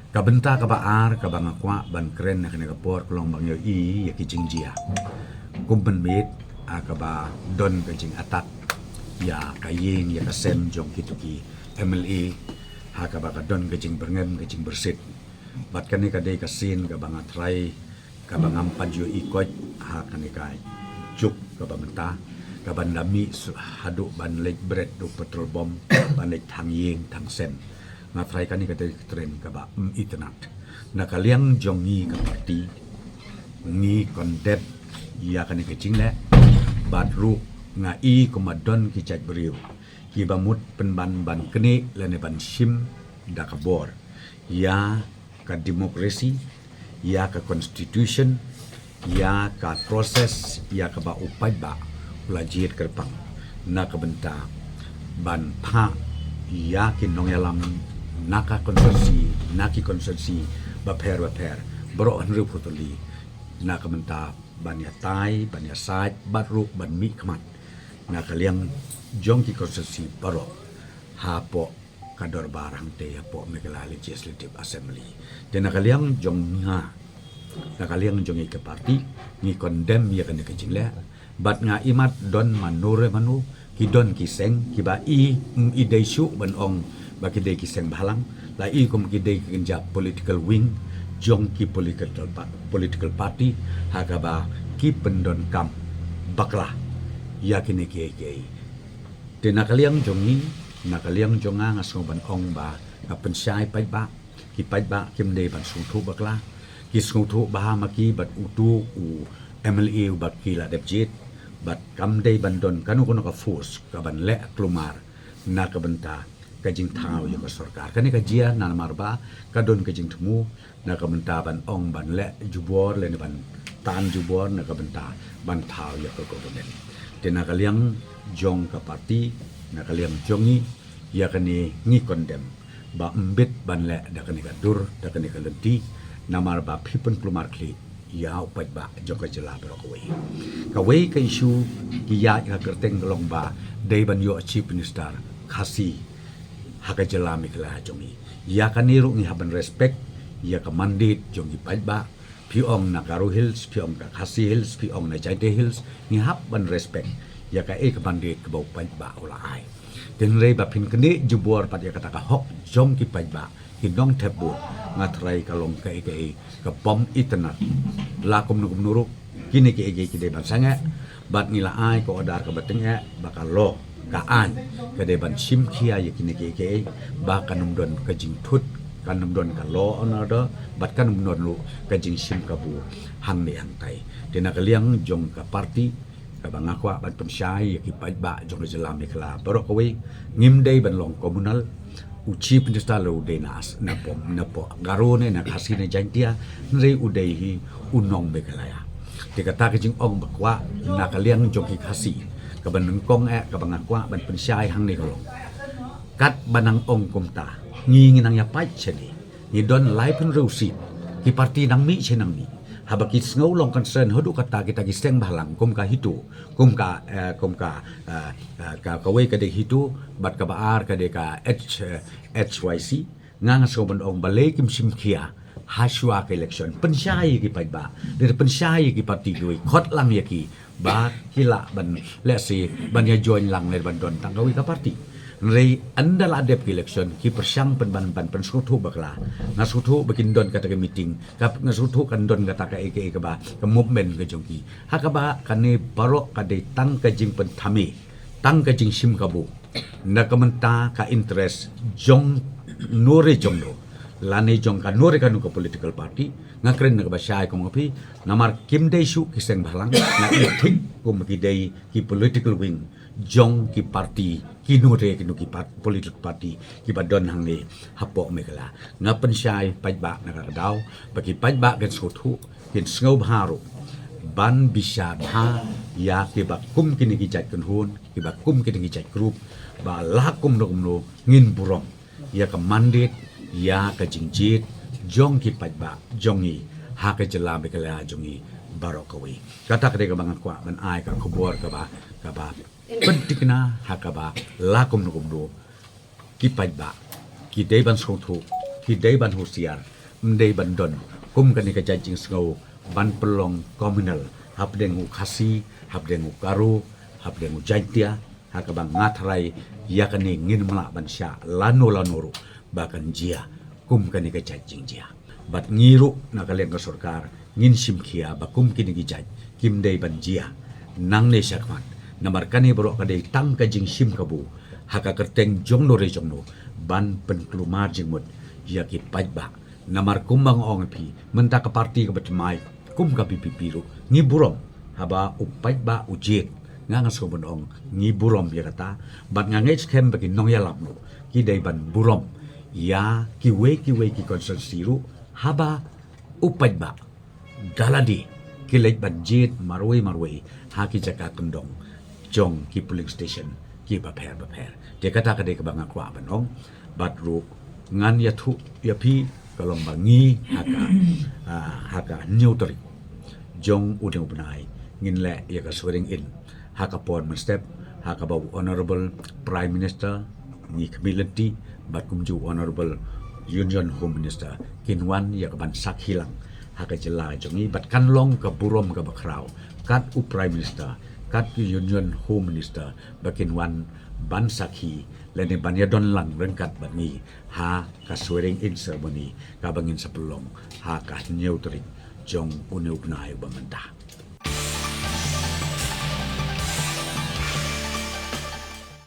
Kabenta kabaar kabangakwa ban kren na kanagapor kulong bangyo ya kijing jia. Kumpen mit kaba don kajing atak ya kaying ya kasem jong kituki MLA kaba kadon kajing berngem kajing bersit. Bat kani kadai kasin kabang atrai kabang ampan jo ikot kani kai juk kabamenta kaban dami haduk ban lek bread do petrol bom ban lek thang ying thang sem ngatrai kani kadai tren kaba internet nakaliang jongi ka parti ni kondep ya kani kecing le bat ru nga i komadon ki chat beriu ki bamut penban ban keni lene ban sim da kabor ya ka demokrasi ya ka constitution ya ka proses ya ka ba upai ba ulajit kerpang na ka benta ban pa ya kinong yalam naka konsorsi baper bro anru putuli na ka benta ban ya tai ban ya sai baru ban mi kmat na kaliang jong ki konsorsi baro hapo kador barang te hapo Meghalaya Legislative Assembly dan na kaliang jong nga nakaliang jong ke parti ni condemn ya kan ke jingle bat nga imat don manure manu ki don ki seng ki ba i dei su ban ong ba ki dei ki seng balang la i kum ki dei ki ja political wing jong ki political party hakaba ki pendon kam bakla ya kini ke te nakaliang jongi nakaliang jonga ngaso ban ong ba ka pensai pai ba kim dei ban sung thu bakla kisung thu baha maki bat utu u MLA bat kila depjit bat kamdei bandon kanu kono ka force ka ban le klumar na ka benta kajing thau yo ka sarkar kani ka jia na marba ka don kajing thumu na ka benta ban ong ban le jubor le ban tan jubor na ka benta ban thau yo ka government tena kaliang jong ka parti na kaliang jongi ya kani ngi condemn ba mbit ban le da kani ka dur da kani ka lenti namar ba pipun plumar kli ya upat ba joko jela kawai ka isu ki ya ka kerteng long ba dei ban yo chief minister khasi haka jela mikla jongi ya kaniru ni haban respect ya ka mandate jongi pat ba piong na Garo Hills piong ka Khasi Hills piong na Jaite Hills ni hab ban respect ya ka ka mandate ka bau pat ba ola ai ten rei ba pin kene jubor pat ya kata ka hok jong ki pat ba kinong tebu ngatrai kalong ka bom internet lakum nukum nuruk kini ke de bansanga bat nila ai ko odar ka batenge bakal lo ka an ka de ban sim khia ye kini ke ba kanum don ka jing thut kanum don ka lo onodo bat kanum don lu ka jing sim ka bu hang ne hang tai dina ka liang jong ka parti ka bangakwa ban pensyai ye ki ba jong jelam ikla barok we ngim dei ban long komunal uci pendesta lo denas napo garone na kasine jantia nrei udei hi unong Meghalaya dikata ke jing ong bakwa na kaliang joki kasi kaban kong ka bangakwa ban pensyai hang ni kolong kat banang ong kumta ngi nang ya pai cheni ni don lai pen rusi ki parti nang mi chenang mi habaki ngau long concern hodu kata kita giseng balang kum ka hitu kum ka we ka de hitu bat ka baar ka de ka HYC ngang so ban ong balai kim sim khia haswa ka election pensyai ki pai ba de pensyai ki parti lui khot lang ya ki ba kila ban let's say ban ya join lang le ban don tang ka we ka parti rei andal adep election ki persang ban sutu bakla na sutu bikin don kata ke meeting kap na sutu kan don kata ke ba ke movement ke jongki hakaba kane barok kade tang ke jing pen thami tang ke jing sim kabu na kamenta ka interest jong nore jong do lane jong ka nore kanu ke political party ngakren na ba syai ko ngapi namar kim dei su kiseng balang na thik ko maki dei ki political wing jong ki parti kinure kinu ki politik parti ki badon hang ni hapo Meghalaya ngapen syai pajba na kadau bagi pajba gen sotu kin ngau haru ban bisa ha ya ki ba kum kini ki jat kun hun ki ba kum kini ki jat group ba lakum no ngin burong ya ka mandate ya ka jingjit jong ki pajba jongi ha ka jela Meghalaya jongi barokawi kata kade ka bangat kwa ban ai ka kubor ka ba pentikna hakaba lakum nukum do ki pajba ki deban sotu ki deban husiar mendai bandon kum kani ka jajing sngau ban pelong komunal hab dengu khasi hab dengu karu hab dengu jaitia hakabang ngatrai yakani ngin mala ban sya lano lanuru bahkan jia kum kani ka jajing jia bat ngiru na kalian ka sarkar ngin simkhia bakum kini gijaj kim dei ban jia nang ne syakman namar kani borok kadai tang ka jing sim kabu haka kerteng jongno re jongno ban penkelumar jingmut yaki pajba namar kumbang ong pi menta ka parti ka betmai kum ka pipipiru ngi burom haba upajba ujet ngangas ko bonong ngi burom ya kata bat ngangej kem bagi nong ya lapno ki dai ban burom ya ki we ki konsensiru haba upajba galadi ki lej ban jet marwe haki jaka kendong jong ki polling station ki baper dia kata kadai ka bang akwa banong bat ru ngan ya thu ya pi kalong bangi haka neutral jong udeng benai ngin le ya ka swearing in haka pon men step haka bau honorable prime minister ni community bat kumju honorable union home minister kinwan ya ka ban sak hilang haka jela jongi bat kan long ka burom ka bakrau kat u prime minister kat union home minister bakin wan ban sakhi lene banya don lang rengkat bani ha ka swearing in ceremony ka bangin sapulong ha ka neutral jong uneu bnai bamanta